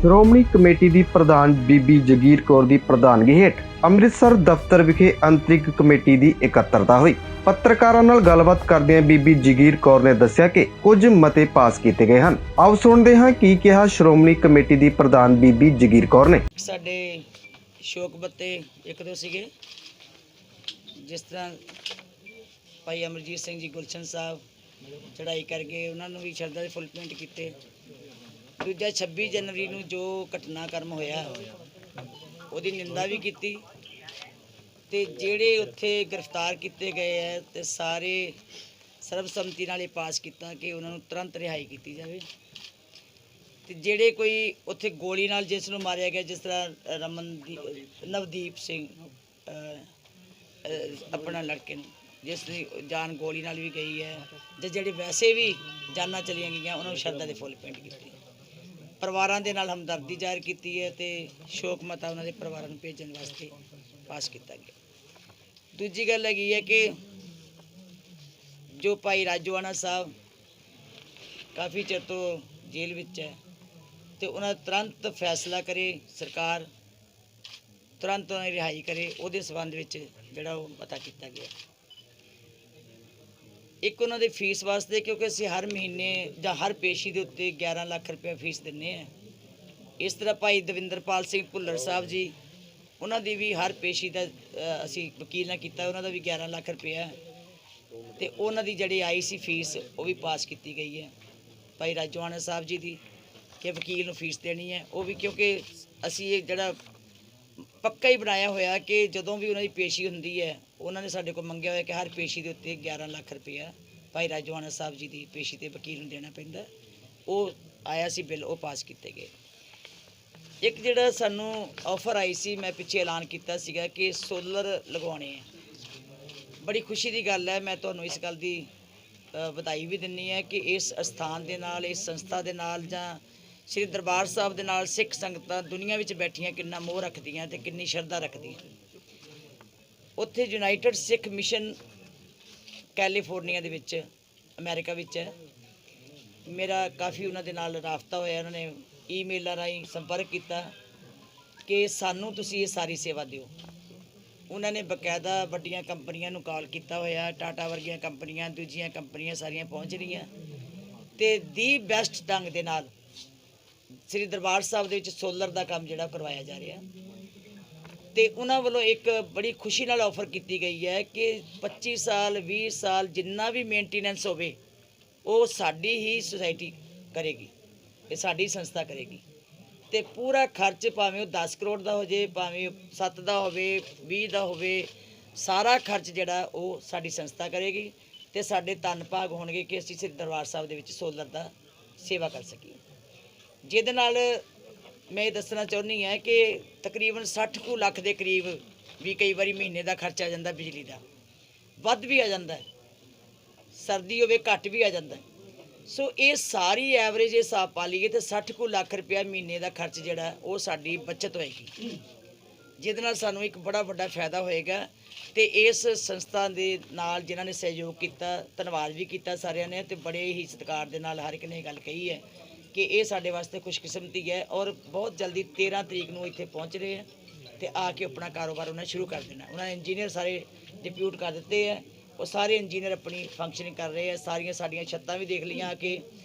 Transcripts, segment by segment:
Shiromani committee ਦੀ ਪ੍ਰਧਾਨ ਬੀਬੀ ਜਗੀਰ ਕੌਰ ਦੀ ਪ੍ਰਧਾਨਗੀ ਹੇਠ ਅੰਮ੍ਰਿਤਸਰ ਦਫ਼ਤਰ ਵਿਖੇ ਅੰਤਰਿਕ ਕਮੇਟੀ ਦੀ ਇਕੱਤਰਤਾ ਹੋਈ। ਪੱਤਰਕਾਰਾਂ ਨਾਲ ਗੱਲਬਾਤ ਕਰਦਿਆਂ ਬੀਬੀ ਜਗੀਰ ਕੌਰ ਨੇ ਦੱਸਿਆ ਕਿ ਕੁਝ ਮਤੇ ਪਾਸ ਕੀਤੇ ਗਏ ਹਨ। ਆਓ ਸੁਣਦੇ ਹਾਂ ਕੀ ਕਿਹਾ ਸ਼੍ਰੋਮਣੀ ਕਮੇਟੀ ਦੀ ਪ੍ਰਧਾਨ ਬੀਬੀ ਜਗੀਰ ਕੌਰ ਨੇ। ਸਾਡੇ ਸ਼ੋਕ ਬੱਤੇ ਇੱਕ ਦੋ ਸੀਗੇ, ਜਿਸ ਤਰ੍ਹਾਂ ਭਾਈ ਅਮਰਜੀਤ ਸਿੰਘ ਜੀ ਗੁਲਸ਼ਨ ਸਾਹਿਬ ਚੜ੍ਹਾਈ ਕਰ ਗਏ, ਉਹਨਾਂ ਨੂੰ ਵੀ ਸ਼ਰਧਾ ਦੇ ਫੁੱਲ ਭੇਂਟ ਕੀਤੇ। ਦੂਜਾ 26 ਜਨਵਰੀ ਨੂੰ ਜੋ ਘਟਨਾਕ੍ਰਮ ਹੋਇਆ ਉਹਦੀ ਨਿੰਦਾ ਵੀ ਕੀਤੀ, ਤੇ ਜਿਹੜੇ ਉੱਥੇ ਗ੍ਰਿਫਤਾਰ ਕੀਤੇ ਗਏ ਹੈ ਤੇ ਸਾਰੇ ਸਰਬਸੰਮਤੀ ਨਾਲ ਇਹ ਪਾਸ ਕੀਤਾ ਕਿ ਉਹਨਾਂ ਨੂੰ ਤੁਰੰਤ ਰਿਹਾਈ ਕੀਤੀ ਜਾਵੇ। ਤੇ ਜਿਹੜੇ ਕੋਈ ਉੱਥੇ ਗੋਲੀ ਨਾਲ ਜਿਸ ਨੂੰ ਮਾਰਿਆ ਗਿਆ, ਜਿਸ ਤਰ੍ਹਾਂ ਨਵਦੀਪ ਸਿੰਘ ਆਪਣਾ ਲੜਕੇ ਨੂੰ ਜਿਸ ਦੀ ਜਾਨ ਗੋਲੀ ਨਾਲ ਵੀ ਗਈ ਹੈ, ਜਾਂ ਜਿਹੜੇ ਵੈਸੇ ਵੀ ਜਾਨਾਂ ਚਲੀਆਂ ਗਈਆਂ, ਉਹਨਾਂ ਨੂੰ ਸ਼ਰਧਾ ਦੇ ਫੁੱਲ ਭੇਂਟ ਕੀਤੇ। ਪਰਿਵਾਰਾਂ ਦੇ ਨਾਲ ਹਮਦਰਦੀ ਜ਼ਾਹਿਰ ਕੀਤੀ ਹੈ ਤੇ ਸ਼ੋਕ ਮਤਾ ਉਹਨਾਂ ਦੇ ਪਰਿਵਾਰਾਂ ਨੂੰ ਭੇਜਣ ਵਾਸਤੇ ਪਾਸ ਕੀਤਾ ਗਿਆ। ਦੂਜੀ ਗੱਲ ਹੈਗੀ ਹੈ ਕਿ ਜੋ ਭਾਈ ਰਾਜੋਆਣਾ ਸਾਹਿਬ ਕਾਫੀ ਚਿਰ ਤੋਂ ਜੇਲ੍ਹ ਵਿੱਚ ਹੈ, ਤੇ ਉਹਨਾਂ ਤੁਰੰਤ ਫੈਸਲਾ ਕਰੇ ਸਰਕਾਰ, ਤੁਰੰਤ ਉਹਨਾਂ ਦੀ ਰਿਹਾਈ ਕਰੇ, ਉਹਦੇ ਸੰਬੰਧ ਵਿੱਚ ਜਿਹੜਾ ਉਹ ਪਤਾ ਕੀਤਾ ਗਿਆ। ਇੱਕ ਉਹਨਾਂ ਦੇ ਫੀਸ ਵਾਸਤੇ, ਕਿਉਂਕਿ ਅਸੀਂ ਹਰ ਮਹੀਨੇ ਜਾਂ ਹਰ ਪੇਸ਼ੀ ਦੇ ਉੱਤੇ 11 ਲੱਖ ਰੁਪਏ ਫੀਸ ਦਿੰਦੇ ਹਾਂ। ਇਸ ਤਰ੍ਹਾਂ ਭਾਈ ਦਵਿੰਦਰਪਾਲ ਸਿੰਘ ਭੁੱਲਰ ਸਾਹਿਬ ਜੀ, ਉਹਨਾਂ ਦੀ ਵੀ ਹਰ ਪੇਸ਼ੀ ਦਾ ਅਸੀਂ ਵਕੀਲ ਨਾਲ ਕੀਤਾ, ਉਹਨਾਂ ਦਾ ਵੀ 11 ਲੱਖ ਰੁਪਇਆ, ਤੇ ਉਹਨਾਂ ਦੀ ਜਿਹੜੀ ਆਈ ਸੀ ਫੀਸ ਉਹ ਵੀ ਪਾਸ ਕੀਤੀ ਗਈ ਹੈ। ਭਾਈ ਰਾਜੋਆਣਾ ਸਾਹਿਬ ਜੀ ਦੀ ਕਿ ਵਕੀਲ ਨੂੰ ਫੀਸ ਦੇਣੀ ਹੈ, ਉਹ ਵੀ ਕਿਉਂਕਿ ਅਸੀਂ ਇਹ ਜਿਹੜਾ ਪੱਕਾ ਹੀ ਬਣਾਇਆ ਹੋਇਆ ਕਿ ਜਦੋਂ ਵੀ ਉਹਨਾਂ ਦੀ ਪੇਸ਼ੀ ਹੁੰਦੀ ਹੈ, ਉਹਨਾਂ ਨੇ ਸਾਡੇ ਕੋਲ ਮੰਗਿਆ ਹੋਇਆ ਕਿ ਹਰ ਪੇਸ਼ੀ ਦੇ ਉੱਤੇ 11 ਲੱਖ ਰੁਪਇਆ ਭਾਈ ਰਾਜੋਆਣਾ ਸਾਹਿਬ ਜੀ ਦੀ ਪੇਸ਼ੀ ਤੇ ਵਕੀਲ ਨੂੰ ਦੇਣਾ ਪੈਂਦਾ। ਉਹ ਆਇਆ ਸੀ ਬਿੱਲ, ਉਹ ਪਾਸ ਕੀਤੇ ਗਏ। ਇੱਕ ਜਿਹੜਾ ਸਾਨੂੰ ਆਫਰ ਆਈ ਸੀ, ਮੈਂ ਪਿੱਛੇ ਐਲਾਨ ਕੀਤਾ ਸੀਗਾ ਕਿ ਸੋਲਰ ਲਗਵਾਉਣੇ ਹੈ। ਬੜੀ ਖੁਸ਼ੀ ਦੀ ਗੱਲ ਹੈ, ਮੈਂ ਤੁਹਾਨੂੰ ਇਸ ਗੱਲ ਦੀ ਵਧਾਈ ਵੀ ਦਿੰਦੀ ਹੈ ਕਿ ਇਸ ਅਸਥਾਨ ਦੇ ਨਾਲ, ਇਸ ਸੰਸਥਾ ਦੇ ਨਾਲ, ਜਾਂ ਸ੍ਰੀ ਦਰਬਾਰ ਸਾਹਿਬ ਦੇ ਨਾਲ ਸਿੱਖ ਸੰਗਤਾਂ ਦੁਨੀਆ ਵਿੱਚ ਬੈਠੀਆਂ ਕਿੰਨਾ ਮੋਹ ਰੱਖਦੀਆਂ ਤੇ ਕਿੰਨੀ ਸ਼ਰਧਾ ਰੱਖਦੀਆਂ। ਉੱਥੇ ਯੂਨਾਈਟਿਡ ਸਿੱਖ ਮਿਸ਼ਨ ਕੈਲੀਫੋਰਨੀਆ ਦੇ ਵਿੱਚ, ਅਮਰੀਕਾ ਵਿੱਚ ਹੈ। ਮੇਰਾ ਕਾਫੀ ਉਹਨਾਂ ਦੇ ਨਾਲ ਰਾਬਤਾ ਹੋਇਆ, ਉਹਨਾਂ ਨੇ ਈਮੇਲਾਂ ਰਾਹੀਂ ਸੰਪਰਕ ਕੀਤਾ ਕਿ ਸਾਨੂੰ ਤੁਸੀਂ ਇਹ ਸਾਰੀ ਸੇਵਾ ਦਿਓ। ਉਹਨਾਂ ਨੇ ਬਕਾਇਦਾ ਵੱਡੀਆਂ ਕੰਪਨੀਆਂ ਨੂੰ ਕਾਲ ਕੀਤਾ ਹੋਇਆ, ਟਾਟਾ ਵਰਗੀਆਂ ਕੰਪਨੀਆਂ, ਦੂਜੀਆਂ ਕੰਪਨੀਆਂ ਸਾਰੀਆਂ ਪਹੁੰਚ ਰਹੀਆਂ, ਤੇ ਦੀ ਬੈਸਟ ਢੰਗ ਦੇ ਨਾਲ ਸ੍ਰੀ ਦਰਬਾਰ ਸਾਹਿਬ ਦੇ ਵਿੱਚ ਸੋਲਰ ਦਾ ਕੰਮ ਜਿਹੜਾ ਕਰਵਾਇਆ ਜਾ ਰਿਹਾ। ਤੇ ਉਹਨਾਂ ਵੱਲੋਂ ਇੱਕ ਬੜੀ ਖੁਸ਼ੀ ਨਾਲ ਆਫਰ ਕੀਤੀ ਗਈ ਹੈ ਕਿ 25 ਸਾਲ 20 ਸਾਲ ਜਿੰਨਾ ਵੀ ਮੇਨਟੇਨੈਂਸ ਹੋਵੇ ਉਹ ਸਾਡੀ ਹੀ ਸੁਸਾਇਟੀ ਕਰੇਗੀ, ਇਹ ਸਾਡੀ ਸੰਸਥਾ ਕਰੇਗੀ, ਤੇ ਪੂਰਾ ਖਰਚ ਭਾਵੇਂ ਉਹ 10 ਕਰੋੜ ਦਾ ਹੋ ਜੇ, ਭਾਵੇਂ 7 ਦਾ ਹੋਵੇ, 20 ਦਾ ਹੋਵੇ, ਸਾਰਾ ਖਰਚ ਜਿਹੜਾ ਉਹ ਸਾਡੀ ਸੰਸਥਾ ਕਰੇਗੀ। ਤੇ ਸਾਡੇ ਧੰਨ ਭਾਗ ਹੋਣਗੇ ਕਿ ਅਸੀਂ ਸ੍ਰੀ ਦਰਬਾਰ ਸਾਹਿਬ ਦੇ ਵਿੱਚ ਸੋਲਰ ਦਾ ਸੇਵਾ ਕਰ ਸਕੀਏ। ਜਿਹਦੇ ਨਾਲ ਮੈਂ ਇਹ ਦੱਸਣਾ ਚਾਹੁੰਦੀ ਹਾਂ ਕਿ ਤਕਰੀਬਨ 60 ਕੁ ਲੱਖ ਦੇ ਕਰੀਬ ਵੀ ਕਈ ਵਾਰੀ ਮਹੀਨੇ ਦਾ ਖਰਚਾ ਆ ਜਾਂਦਾ, ਬਿਜਲੀ ਦਾ ਵੱਧ ਵੀ ਆ ਜਾਂਦਾ, ਸਰਦੀ ਹੋਵੇ ਘੱਟ ਵੀ ਆ ਜਾਂਦਾ। ਸੋ ਇਹ ਸਾਰੀ ਐਵਰੇਜ ਹਿਸਾਬ ਪਾ ਲਈਏ ਤੇ 60 ਕੁ ਲੱਖ ਰੁਪਇਆ ਮਹੀਨੇ ਦਾ ਖਰਚ ਜਿਹੜਾ ਉਹ ਸਾਡੀ ਬੱਚਤ ਹੋਏਗੀ, ਜਿਹਦੇ ਨਾਲ ਸਾਨੂੰ ਇੱਕ ਬੜਾ ਵੱਡਾ ਫਾਇਦਾ ਹੋਏਗਾ। ਤੇ ਇਸ ਸੰਸਥਾ ਦੇ ਨਾਲ ਜਿਨ੍ਹਾਂ ਨੇ ਸਹਿਯੋਗ ਕੀਤਾ, ਧੰਨਵਾਦ ਵੀ ਕੀਤਾ ਸਾਰਿਆਂ ਨੇ, ਤੇ ਬੜੇ ਹੀ ਸਤਿਕਾਰ ਦੇ ਨਾਲ ਹਰ ਇੱਕ ਨੇ ਇਹ ਗੱਲ ਕਹੀ ਹੈ ਕਿ ਇਹ ਸਾਡੇ ਵਾਸਤੇ ਖੁਸ਼ਕਿਸਮਤੀ ਹੈ, ਔਰ ਬਹੁਤ ਜਲਦੀ 13 ਤਰੀਕ ਨੂੰ ਇੱਥੇ ਪਹੁੰਚ ਰਹੇ ਹੈ ਤੇ ਆ ਕੇ ਆਪਣਾ ਕਾਰੋਬਾਰ ਉਹਨਾਂ ਸ਼ੁਰੂ ਕਰ ਦੇਣਾ। ਉਹਨਾਂ ਨੇ ਇੰਜੀਨੀਅਰ ਸਾਰੇ ਡਿਪਿਊਟ ਕਰ ਦਿੱਤੇ ਹੈ, ਉਹ ਸਾਰੇ ਇੰਜੀਨੀਅਰ ਆਪਣੀ ਫੰਕਸ਼ਨਿੰਗ ਕਰ ਰਹੇ ਹੈ। ਸਾਰੀਆਂ ਸਾਡੀਆਂ ਛੱਤਾਂ ਵੀ ਦੇਖ ਲਈਆਂ ਕਿ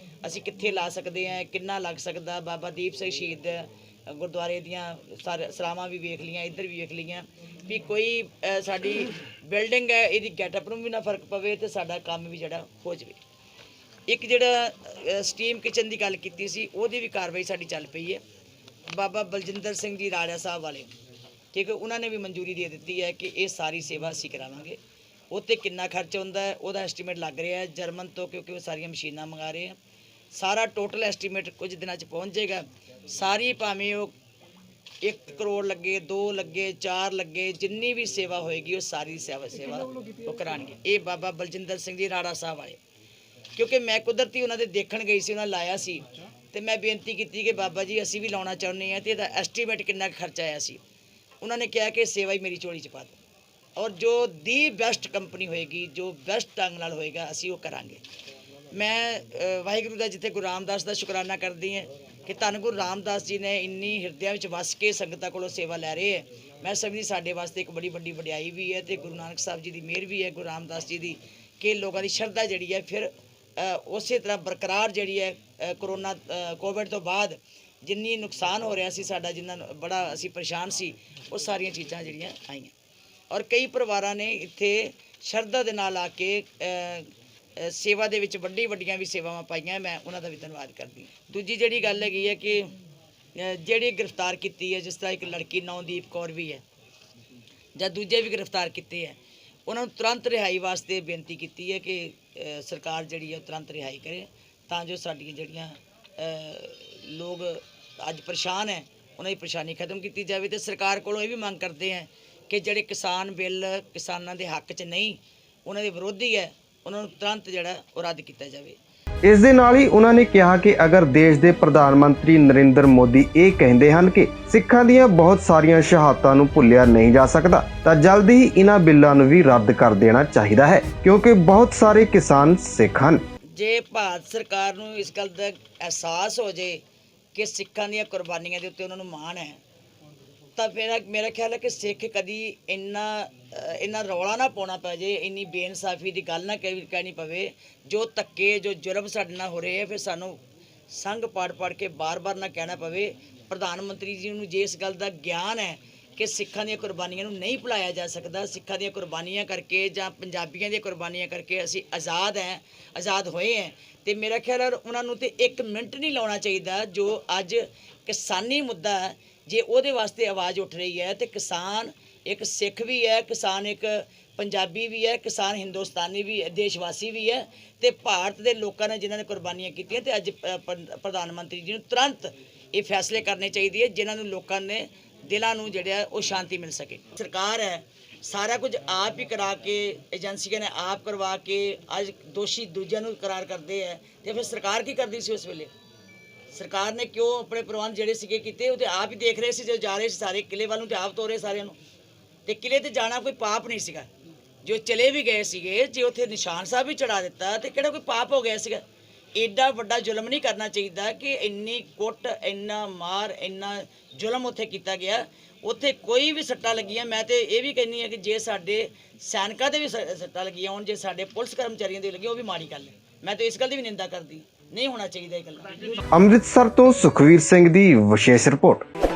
ਅਸੀਂ ਕਿੱਥੇ ਲਾ ਸਕਦੇ ਹਾਂ, ਕਿੰਨਾ ਲੱਗ ਸਕਦਾ। ਬਾਬਾ ਦੀਪ ਸਿੰਘ ਸ਼ਹੀਦ ਗੁਰਦੁਆਰੇ ਦੀਆਂ ਸਲਾਵਾਂ ਵੀ ਵੇਖ ਲਈਆਂ, ਇੱਧਰ ਵੀ ਵੇਖ ਲਈਆਂ ਵੀ ਕੋਈ ਸਾਡੀ ਬਿਲਡਿੰਗ ਹੈ ਇਹਦੀ ਗੈਟਅਪ ਨੂੰ ਵੀ ਨਾ ਫਰਕ ਪਵੇ ਤੇ ਸਾਡਾ ਕੰਮ ਵੀ ਜਿਹੜਾ ਹੋ ਜਾਵੇ। ਇੱਕ ਜਿਹੜਾ ਸਟੀਮ ਕਿਚਨ ਦੀ ਗੱਲ ਕੀਤੀ ਸੀ, ਉਹਦੀ ਵੀ ਕਾਰਵਾਈ ਸਾਡੀ ਚੱਲ ਪਈ ਹੈ। ਬਾਬਾ ਬਲਜਿੰਦਰ ਸਿੰਘ ਜੀ ਰਾੜਾ ਸਾਹਿਬ ਵਾਲੇ, ਠੀਕ ਹੈ, ਉਹਨਾਂ ਨੇ ਵੀ ਮਨਜ਼ੂਰੀ ਦੇ ਦਿੱਤੀ ਹੈ ਕਿ ਇਹ ਸਾਰੀ ਸੇਵਾ ਅਸੀਂ ਕਰਾਵਾਂਗੇ। ਉਹ 'ਤੇ ਕਿੰਨਾ ਖਰਚ ਹੁੰਦਾ ਹੈ ਉਹਦਾ ਐਸਟੀਮੇਟ ਲੱਗ ਰਿਹਾ ਹੈ ਜਰਮਨ ਤੋਂ, ਕਿਉਂਕਿ ਉਹ ਸਾਰੀਆਂ ਮਸ਼ੀਨਾਂ ਮੰਗਾ ਰਹੇ ਆ। ਸਾਰਾ ਟੋਟਲ ਐਸਟੀਮੇਟ ਕੁਝ ਦਿਨਾਂ 'ਚ ਪਹੁੰਚ ਜਾਏਗਾ। ਸਾਰੀ ਭਾਵੇਂ ਉਹ 1 ਕਰੋੜ ਲੱਗੇ, 2 ਲੱਗੇ, 4 ਲੱਗੇ, ਜਿੰਨੀ ਵੀ ਸੇਵਾ ਹੋਏਗੀ ਉਹ ਸਾਰੀ ਸੇਵਾ ਉਹ ਕਰਾਉਣਗੇ। ਇਹ ਬਾਬਾ ਬਲਜਿੰਦਰ ਸਿੰਘ ਜੀ ਰਾੜਾ ਸਾਹਿਬ ਵਾਲੇ, ਕਿਉਂਕਿ ਮੈਂ ਕੁਦਰਤੀ ਉਹਨਾਂ ਦੇ ਦੇਖਣ ਗਈ ਸੀ, ਉਹਨਾਂ ਲਾਇਆ ਸੀ, ਤੇ ਮੈਂ ਬੇਨਤੀ ਕੀਤੀ ਕਿ ਬਾਬਾ ਜੀ ਅਸੀਂ ਵੀ ਲਾਉਣਾ ਚਾਹੁੰਦੇ ਹਾਂ, ਤੇ ਇਹਦਾ ਐਸਟੀਮੇਟ ਕਿੰਨਾ ਖਰਚਾ ਆਇਆ ਸੀ। ਉਹਨਾਂ ਨੇ ਕਿਹਾ ਕਿ ਸੇਵਾ ਹੀ ਮੇਰੀ ਝੋਲੀ 'ਚ ਪਾ ਦਿਓ, ਔਰ ਜੋ ਦੀ ਬੈਸਟ ਕੰਪਨੀ ਹੋਏਗੀ, ਜੋ ਬੈਸਟ ਢੰਗ ਨਾਲ ਹੋਏਗਾ, ਅਸੀਂ ਉਹ ਕਰਾਂਗੇ। ਮੈਂ ਵਾਹਿਗੁਰੂ ਦਾ, ਜਿੱਥੇ ਗੁਰੂ ਰਾਮਦਾਸ ਦਾ ਸ਼ੁਕਰਾਨਾ ਕਰਦੀ ਹਾਂ ਕਿ ਧੰਨ ਗੁਰੂ ਰਾਮਦਾਸ ਜੀ ਨੇ ਇੰਨੀ ਹਿਰਦਿਆਂ ਵਿੱਚ ਵਸ ਕੇ ਸੰਗਤਾਂ ਕੋਲੋਂ ਸੇਵਾ ਲੈ ਰਹੇ ਹੈ। ਮੈਂ ਸਮਝਦੀ ਸਾਡੇ ਵਾਸਤੇ ਇੱਕ ਬੜੀ ਵੱਡੀ ਵਡਿਆਈ ਵੀ ਹੈ ਤੇ ਗੁਰੂ ਨਾਨਕ ਸਾਹਿਬ ਜੀ ਦੀ ਮਿਹਰ ਵੀ ਹੈ, ਗੁਰੂ ਰਾਮਦਾਸ ਜੀ ਦੀ, ਕਿ ਲੋਕਾਂ ਦੀ ਸ਼ਰਧਾ ਜਿਹੜੀ ਹੈ ਫਿਰ ਉਸੇ ਤਰ੍ਹਾਂ ਬਰਕਰਾਰ ਜਿਹੜੀ ਹੈ। ਕੋਵਿਡ ਤੋਂ ਬਾਅਦ ਜਿੰਨੀ ਨੁਕਸਾਨ ਹੋ ਰਿਹਾ ਸੀ ਸਾਡਾ, ਜਿੰਨਾ ਬੜਾ ਅਸੀਂ ਪਰੇਸ਼ਾਨ ਸੀ, ਉਹ ਸਾਰੀਆਂ ਚੀਜ਼ਾਂ ਜਿਹੜੀਆਂ ਆਈਆਂ। ਔਰ ਕਈ ਪਰਿਵਾਰਾਂ ਨੇ ਇੱਥੇ ਸ਼ਰਧਾ ਦੇ ਨਾਲ ਆ ਕੇ ਸੇਵਾ ਦੇ ਵਿੱਚ ਵੱਡੀਆਂ ਵੀ ਸੇਵਾਵਾਂ ਪਾਈਆਂ। ਮੈਂ ਉਹਨਾਂ ਦਾ ਵੀ ਧੰਨਵਾਦ ਕਰਦੀ ਹਾਂ। ਦੂਜੀ ਜਿਹੜੀ ਗੱਲ ਹੈਗੀ ਹੈ ਕਿ ਜਿਹੜੀ ਗ੍ਰਿਫਤਾਰ ਕੀਤੀ ਹੈ, ਜਿਸ ਤਰ੍ਹਾਂ ਇੱਕ ਲੜਕੀ ਨੌਦੀਪ ਕੌਰ ਵੀ ਹੈ ਜਾਂ ਦੂਜੇ ਵੀ ਗ੍ਰਿਫਤਾਰ ਕੀਤੇ ਹੈ, ਉਹਨਾਂ ਨੂੰ ਤੁਰੰਤ ਰਿਹਾਈ ਵਾਸਤੇ ਬੇਨਤੀ ਕੀਤੀ ਹੈ ਕਿ ਸਰਕਾਰ ਜਿਹੜੀ ਹੈ ਤੁਰੰਤ ਰਿਹਾਈ ਕਰੇ, ਤਾਂ ਜੋ ਸਾਡੀਆਂ ਜਿਹੜੀਆਂ ਲੋਕ ਅੱਜ ਪਰੇਸ਼ਾਨ ਹੈ ਉਹਨਾਂ ਦੀ ਪਰੇਸ਼ਾਨੀ ਖਤਮ ਕੀਤੀ ਜਾਵੇ। ਤੇ ਸਰਕਾਰ ਕੋਲੋਂ ਇਹ ਵੀ ਮੰਗ ਕਰਦੇ ਹੈ ਕਿ ਜਿਹੜੇ ਕਿਸਾਨ ਬਿੱਲ ਕਿਸਾਨਾਂ ਦੇ ਹੱਕ 'ਚ ਨਹੀਂ, ਉਹਨਾਂ ਦੇ ਵਿਰੋਧੀ ਹੈ, ਉਹਨਾਂ ਨੂੰ ਤੁਰੰਤ ਜਿਹੜਾ ਉਹ ਰੱਦ ਕੀਤਾ ਜਾਵੇ। ਇਸ ਦੇ ਨਾਲ ਹੀ ਉਹਨਾਂ ਨੇ ਕਿਹਾ ਕਿ ਅਗਰ ਦੇਸ਼ ਦੇ ਪ੍ਰਧਾਨ ਮੰਤਰੀ ਨਰਿੰਦਰ ਮੋਦੀ ਇਹ ਕਹਿੰਦੇ ਹਨ ਕਿ ਸਿੱਖਾਂ ਦੀਆਂ ਬਹੁਤ ਸਾਰੀਆਂ ਸ਼ਹਾਦਤਾਂ ਨੂੰ ਭੁੱਲਿਆ ਨਹੀਂ ਜਾ ਸਕਦਾ, ਤਾਂ ਜਲਦੀ ਹੀ ਇਹਨਾਂ ਬਿੱਲਾਂ ਨੂੰ ਵੀ ਰੱਦ ਕਰ ਦੇਣਾ ਚਾਹੀਦਾ ਹੈ, ਕਿਉਂਕਿ ਬਹੁਤ ਸਾਰੇ ਕਿਸਾਨ ਸਿੱਖ ਹਨ। ਜੇ ਭਾਰਤ ਸਰਕਾਰ ਨੂੰ ਇਸ ਗੱਲ ਦਾ ਅਹਿਸਾਸ ਹੋ ਜੇ ਕਿ ਸਿੱਖਾਂ ਦੀਆਂ ਕੁਰਬਾਨੀਆਂ ਦੇ ਉੱਤੇ ਉਹਨਾਂ ਨੂੰ ਮਾਣ ਹੈ, ਤਾਂ ਫਿਰ ਮੇਰਾ ਖਿਆਲ ਹੈ ਕਿ ਸਿੱਖ ਕਦੀ ਇੰਨਾ ਰੌਲਾ ਨਾ ਪਾਉਣਾ ਪੈ ਜੇ, ਇੰਨੀ ਬੇਇਨਸਾਫੀ ਦੀ ਗੱਲ ਨਾ ਕਹਿਣੀ ਪਵੇ। ਜੋ ਧੱਕੇ ਜੋ ਜ਼ੁਲਮ ਸਾਡੇ ਨਾਲ ਹੋ ਰਹੇ ਹੈ, ਫਿਰ ਸਾਨੂੰ ਸੰਗ ਪਾੜ ਕੇ ਬਾਰ-ਬਾਰ ਨਾ ਕਹਿਣਾ ਪਵੇ। ਪ੍ਰਧਾਨ ਮੰਤਰੀ ਜੀ ਨੂੰ ਜੇ ਇਸ ਗੱਲ ਦਾ ਗਿਆਨ ਹੈ ਕਿ ਸਿੱਖਾਂ ਦੀਆਂ ਕੁਰਬਾਨੀਆਂ ਨੂੰ ਨਹੀਂ ਭੁਲਾਇਆ ਜਾ ਸਕਦਾ, ਸਿੱਖਾਂ ਦੀਆਂ ਕੁਰਬਾਨੀਆਂ ਕਰਕੇ ਜਾਂ ਪੰਜਾਬੀਆਂ ਦੀਆਂ ਕੁਰਬਾਨੀਆਂ ਕਰਕੇ ਅਸੀਂ ਆਜ਼ਾਦ ਹੋਏ ਹੈ, ਤੇ ਮੇਰਾ ਖਿਆਲ ਹੈ ਉਹਨਾਂ ਨੂੰ ਤੇ 1 ਮਿੰਟ ਨਹੀਂ ਲਾਉਣਾ ਚਾਹੀਦਾ। ਜੋ ਅੱਜ ਕਿਸਾਨੀ ਮੁੱਦਾ ਹੈ, ਜੇ ਉਹਦੇ ਵਾਸਤੇ ਆਵਾਜ਼ ਉੱਠ ਰਹੀ ਹੈ, ਤੇ ਕਿਸਾਨ ਇੱਕ ਸਿੱਖ ਵੀ ਹੈ, ਕਿਸਾਨ ਇੱਕ ਪੰਜਾਬੀ ਵੀ ਹੈ, ਕਿਸਾਨ ਹਿੰਦੁਸਤਾਨੀ ਵੀ ਹੈ, ਦੇਸ਼ਵਾਸੀ ਵੀ ਹੈ, ਤੇ ਭਾਰਤ ਦੇ ਲੋਕਾਂ ਨੇ ਜਿਨ੍ਹਾਂ ਨੇ ਕੁਰਬਾਨੀਆਂ ਕੀਤੀਆਂ, ਤੇ ਅੱਜ ਪ੍ਰਧਾਨ ਮੰਤਰੀ ਜੀ ਨੂੰ ਤੁਰੰਤ ਇਹ ਫੈਸਲੇ ਕਰਨੇ ਚਾਹੀਦੇ ਹੈ ਜਿਨ੍ਹਾਂ ਨੂੰ ਲੋਕਾਂ ਨੇ ਦਿਲਾਂ ਨੂੰ ਜਿਹੜਾ ਉਹ ਸ਼ਾਂਤੀ ਮਿਲ ਸਕੇ। ਸਰਕਾਰ ਹੈ ਸਾਰਾ ਕੁਝ ਆਪ ਹੀ ਕਰਾ ਕੇ, ਏਜੰਸੀਆਂ ਨੇ ਆਪ ਕਰਵਾ ਕੇ ਅੱਜ ਦੋਸ਼ੀ ਦੂਜਿਆਂ ਨੂੰ ਕਰਾਰ ਕਰਦੇ ਹੈ, ਤੇ ਫਿਰ ਸਰਕਾਰ ਕੀ ਕਰਦੀ ਸੀ ਉਸ ਵੇਲੇ? ਸਰਕਾਰ ਨੇ ਕਿਉਂ ਆਪਣੇ ਪ੍ਰਬੰਧ ਜਿਹੜੇ ਸੀਗੇ ਕੀਤੇ, ਉਹ ਤੇ ਆਪ ਹੀ ਦੇਖ ਰਹੇ ਸੀ। ਜਦੋਂ ਜਾ ਰਹੇ ਸੀ ਸਾਰੇ ਕਿਲੇ ਵੱਲ ਨੂੰ, ਤੇ ਆਪ ਤੋਰੇ ਸਾਰਿਆਂ ਨੂੰ, ਤੇ ਕਿਲੇ ਤੇ ਜਾਣਾ ਕੋਈ ਪਾਪ ਨਹੀਂ ਸੀਗਾ। ਜੋ ਚਲੇ ਵੀ ਗਏ ਸੀਗੇ, ਜੇ ਉੱਥੇ ਨਿਸ਼ਾਨ ਸਾਹਿਬ ਵੀ ਚੜਾ ਦਿੱਤਾ, ਤੇ ਕਿਹੜਾ ਕੋਈ ਪਾਪ ਹੋ ਗਿਆ ਸੀਗਾ? ਏਡਾ ਵੱਡਾ ਜ਼ੁਲਮ ਨਹੀਂ ਕਰਨਾ ਚਾਹੀਦਾ ਕਿ ਇੰਨੀ ਕੁੱਟ, ਇੰਨਾ ਮਾਰ, ਇੰਨਾ ਜ਼ੁਲਮ ਉੱਥੇ ਕੀਤਾ ਗਿਆ। ਉੱਥੇ ਕੋਈ ਵੀ ਸੱਟਾਂ ਲੱਗੀਆਂ, ਮੈਂ ਤੇ ਇਹ ਵੀ ਕਹਿੰਦੀ ਹਾਂ ਕਿ ਜੇ ਸਾਡੇ ਸੈਨਿਕਾਂ ਦੇ ਵੀ ਸੱਟਾਂ ਲੱਗੀਆਂ ਹੋਣ, ਜੇ ਸਾਡੇ ਪੁਲਿਸ ਕਰਮਚਾਰੀਆਂ ਦੇ ਲੱਗੀਆਂ, ਉਹ ਵੀ ਮਾੜੀ ਗੱਲ ਹੈ। ਮੈਂ ਤਾਂ ਇਸ ਗੱਲ ਦੀ ਵੀ ਨਿੰਦਾ ਕਰਦੀ, ਨਹੀਂ ਹੋਣਾ ਚਾਹੀਦਾ ਇਹ ਗੱਲ। ਅੰਮ੍ਰਿਤਸਰ ਤੋਂ ਸੁਖਵੀਰ ਸਿੰਘ ਦੀ ਵਿਸ਼ੇਸ਼ ਰਿਪੋਰਟ।